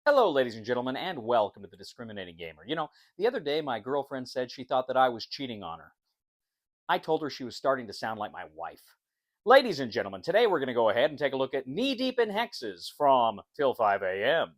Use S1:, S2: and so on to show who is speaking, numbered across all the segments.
S1: Hello, ladies and gentlemen, and welcome to the Discriminating Gamer. The other day my girlfriend said she thought that I was cheating on her. I told her she was starting to sound like my wife. Ladies and gentlemen, today we're going to go ahead and take a look at Knee Deep in Hexes from Till 5 a.m.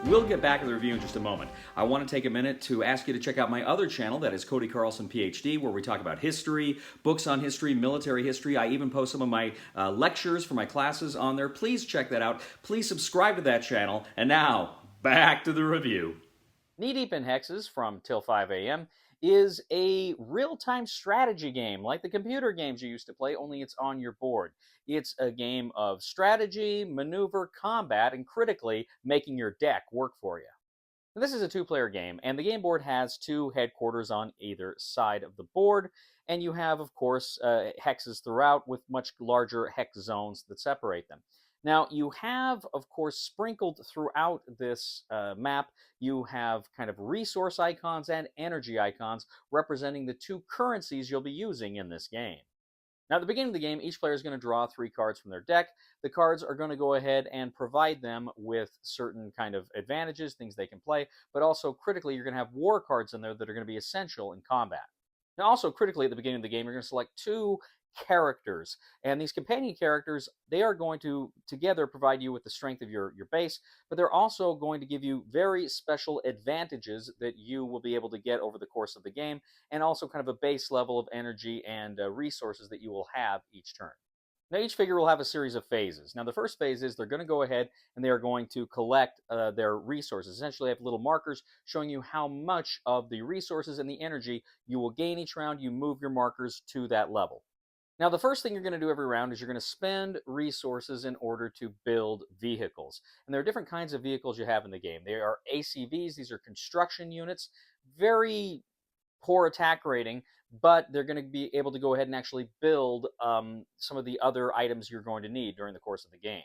S2: We'll get back to the review in just a moment. I want to take a minute to ask you to check out my other channel, that is Cody Carlson, PhD, where we talk about history, books on history, military history. I even post some of my lectures for my classes on there. Please check that out. Please subscribe to that channel. And now, back to the review.
S1: Knee Deep in Hexes from Till 5 a.m. is a real-time strategy game, like the computer games you used to play, only it's on your board. It's a game of strategy, maneuver, combat, and critically, making your deck work for you. Now, this is a two-player game, and the game board has two headquarters on either side of the board, and you have, of course, hexes throughout with much larger hex zones that separate them. Now, you have, of course, sprinkled throughout this map, you have kind of resource icons and energy icons representing the two currencies you'll be using in this game. Now, at the beginning of the game, each player is going to draw 3 cards from their deck. The cards are going to go ahead and provide them with certain kind of advantages, things they can play, but also critically, you're going to have war cards in there that are going to be essential in combat. Now, also critically, at the beginning of the game, you're going to select 2 characters, and these companion characters, they are going to together provide you with the strength of your base, but they're also going to give you very special advantages that you will be able to get over the course of the game, and also kind of a base level of energy and resources that you will have each turn. Now, each figure will have a series of phases. Now, the first phase is they're going to go ahead and they are going to collect their resources. Essentially, they have little markers showing you how much of the resources and the energy you will gain each round. You move your markers to that level. Now, the first thing you're going to do every round is you're going to spend resources in order to build vehicles. And there are different kinds of vehicles you have in the game. They are ACVs, these are construction units, very poor attack rating, but they're going to be able to go ahead and actually build some of the other items you're going to need during the course of the game.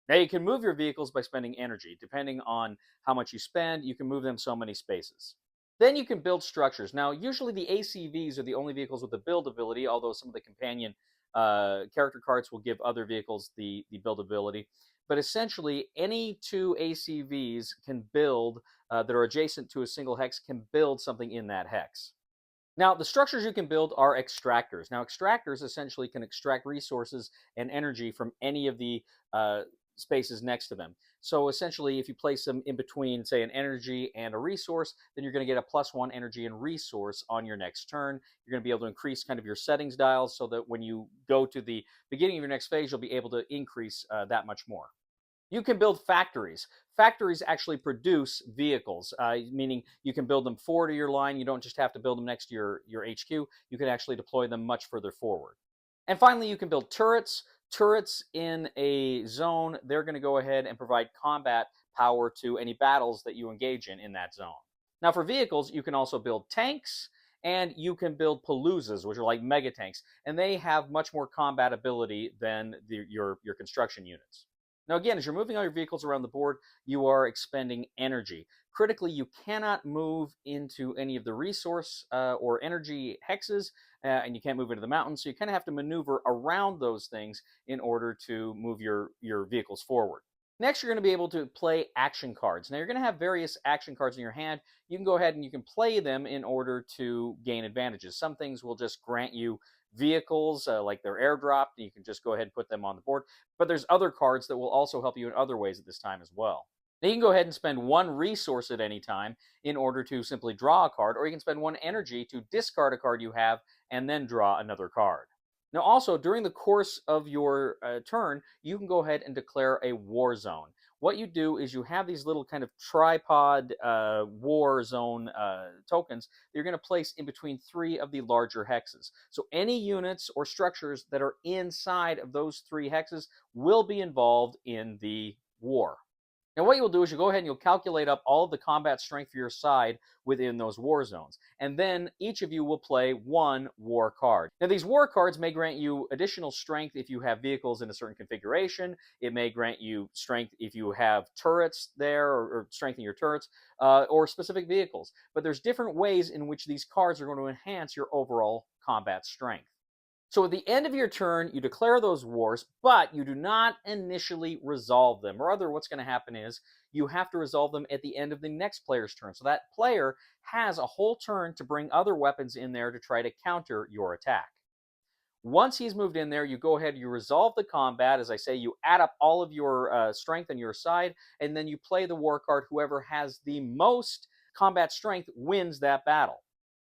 S1: Now, you can move your vehicles by spending energy. Depending on how much you spend, you can move them so many spaces. Then you can build structures. Now, usually the ACVs are the only vehicles with the build ability, although some of the companion character cards will give other vehicles the build ability. But essentially, any 2 ACVs can build, that are adjacent to a single hex, can build something in that hex. Now, the structures you can build are extractors. Now, extractors essentially can extract resources and energy from any of the spaces next to them. So essentially, if you place them in between, say, an energy and a resource, then you're going to get a +1 energy and resource on your next turn. You're going to be able to increase kind of your settings dials so that when you go to the beginning of your next phase, you'll be able to increase that much more. You can build factories. Factories actually produce vehicles, meaning you can build them forward to your line. You don't just have to build them next to your HQ. You can actually deploy them much further forward. And finally, you can build turrets. Turrets in a zone, they're going to go ahead and provide combat power to any battles that you engage in that zone. Now, for vehicles, you can also build tanks, and you can build paloozas, which are like mega tanks, and they have much more combat ability than your construction units. Now, again, as you're moving all your vehicles around the board, you are expending energy. Critically, you cannot move into any of the resource or energy hexes, and you can't move into the mountains, so you kind of have to maneuver around those things in order to move your vehicles forward. Next, you're going to be able to play action cards. Now, you're going to have various action cards in your hand. You can go ahead and you can play them in order to gain advantages. Some things will just grant you vehicles, like they're airdropped, and you can just go ahead and put them on the board. But there's other cards that will also help you in other ways at this time as well. Now, you can go ahead and spend one resource at any time in order to simply draw a card, or you can spend one energy to discard a card you have and then draw another card. Now, also, during the course of your turn, you can go ahead and declare a war zone. What you do is you have these little kind of tripod war zone tokens that you're going to place in between three of the larger hexes. So any units or structures that are inside of those three hexes will be involved in the war. Now, what you'll do is you'll go ahead and you'll calculate up all of the combat strength for your side within those war zones. And then each of you will play one war card. Now, these war cards may grant you additional strength if you have vehicles in a certain configuration. It may grant you strength if you have turrets there, or strengthen your turrets, or specific vehicles. But there's different ways in which these cards are going to enhance your overall combat strength. So at the end of your turn, you declare those wars, but you do not initially resolve them. Or other, what's going to happen is you have to resolve them at the end of the next player's turn. So that player has a whole turn to bring other weapons in there to try to counter your attack. Once he's moved in there, you go ahead, you resolve the combat. As I say, you add up all of your strength on your side, and then you play the war card. Whoever has the most combat strength wins that battle.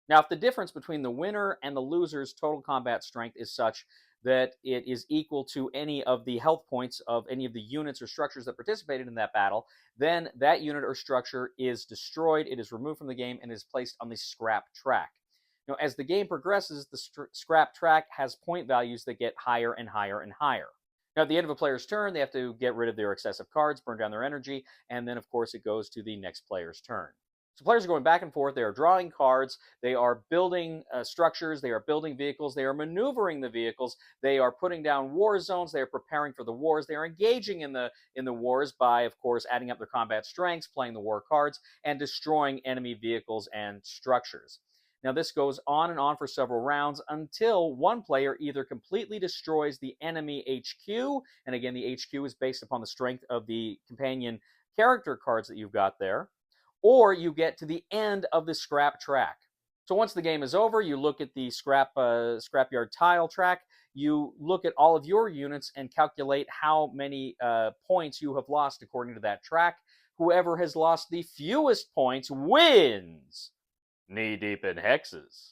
S1: Now, if the difference between the winner and the loser's total combat strength is such that it is equal to any of the health points of any of the units or structures that participated in that battle, then that unit or structure is destroyed, it is removed from the game, and is placed on the scrap track. Now, as the game progresses, the scrap track has point values that get higher and higher and higher. Now, at the end of a player's turn, they have to get rid of their excessive cards, burn down their energy, and then, of course, it goes to the next player's turn. So players are going back and forth. They are drawing cards. They are building structures. They are building vehicles. They are maneuvering the vehicles. They are putting down war zones. They are preparing for the wars. They are engaging in the wars by, of course, adding up their combat strengths, playing the war cards, and destroying enemy vehicles and structures. Now, this goes on and on for several rounds until one player either completely destroys the enemy HQ, and again, the HQ is based upon the strength of the companion character cards that you've got there, or you get to the end of the scrap track. So once the game is over, you look at the scrapyard tile track, you look at all of your units and calculate how many points you have lost according to that track. Whoever has lost the fewest points wins. Knee Deep in Hexes.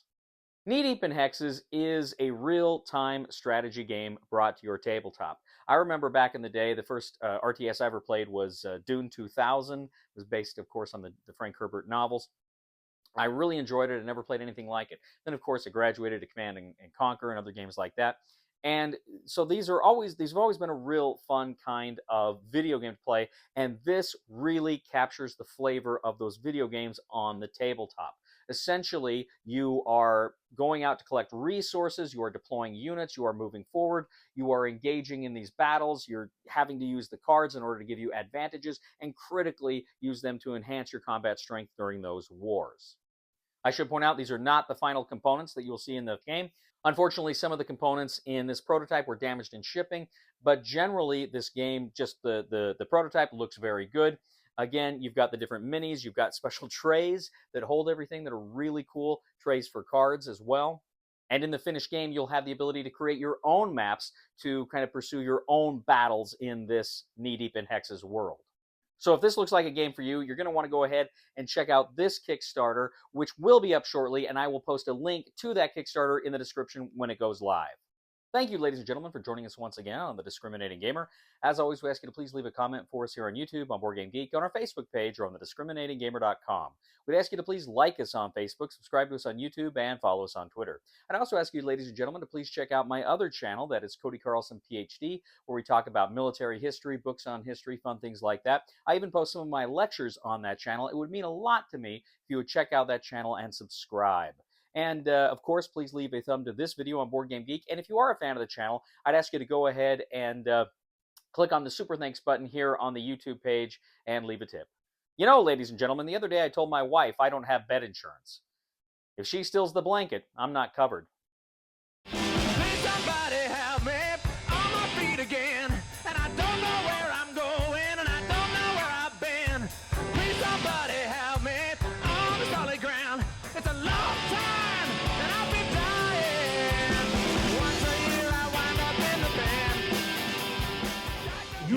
S1: Knee Deep in Hexes is a real-time strategy game brought to your tabletop. I remember back in the day, the first RTS I ever played was Dune 2000. It was based, of course, on the Frank Herbert novels. I really enjoyed it. I never played anything like it. Then, of course, I graduated to Command and Conquer and other games like that. And so these have always been a real fun kind of video game to play, and this really captures the flavor of those video games on the tabletop. Essentially, you are going out to collect resources, you are deploying units, you are moving forward, you are engaging in these battles, you're having to use the cards in order to give you advantages, and critically use them to enhance your combat strength during those wars. I should point out these are not the final components that you'll see in the game. Unfortunately, some of the components in this prototype were damaged in shipping, but generally this game, just the prototype looks very good. Again, you've got the different minis, you've got special trays that hold everything that are really cool, trays for cards as well. And in the finished game, you'll have the ability to create your own maps to kind of pursue your own battles in this Knee Deep in Hexes world. So if this looks like a game for you, you're going to want to go ahead and check out this Kickstarter, which will be up shortly, and I will post a link to that Kickstarter in the description when it goes live. Thank you, ladies and gentlemen, for joining us once again on The Discriminating Gamer. As always, we ask you to please leave a comment for us here on YouTube, on Board Game Geek, on our Facebook page, or on thediscriminatinggamer.com. We'd ask you to please like us on Facebook, subscribe to us on YouTube, and follow us on Twitter. I'd also ask you, ladies and gentlemen, to please check out my other channel, that is Cody Carlson, PhD, where we talk about military history, books on history, fun things like that. I even post some of my lectures on that channel. It would mean a lot to me if you would check out that channel and subscribe. And, of course, please leave a thumb to this video on Board Game Geek. And if you are a fan of the channel, I'd ask you to go ahead and click on the Super Thanks button here on the YouTube page and leave a tip. You know, ladies and gentlemen, the other day I told my wife I don't have bed insurance. If she steals the blanket, I'm not covered. Please somebody help me on my feet again, and I don't know where I'm going, and I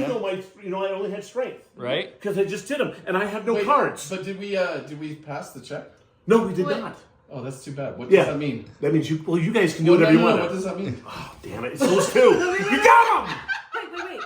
S3: even though I only had strength.
S2: Right.
S3: Because I just did them, and I have no cards.
S4: But did we pass the check?
S3: No, we did not.
S4: Oh, that's too bad. What does that mean?
S3: That means you guys can do whatever you want.
S4: What does that mean?
S3: Oh, damn it. It's those two. You got them!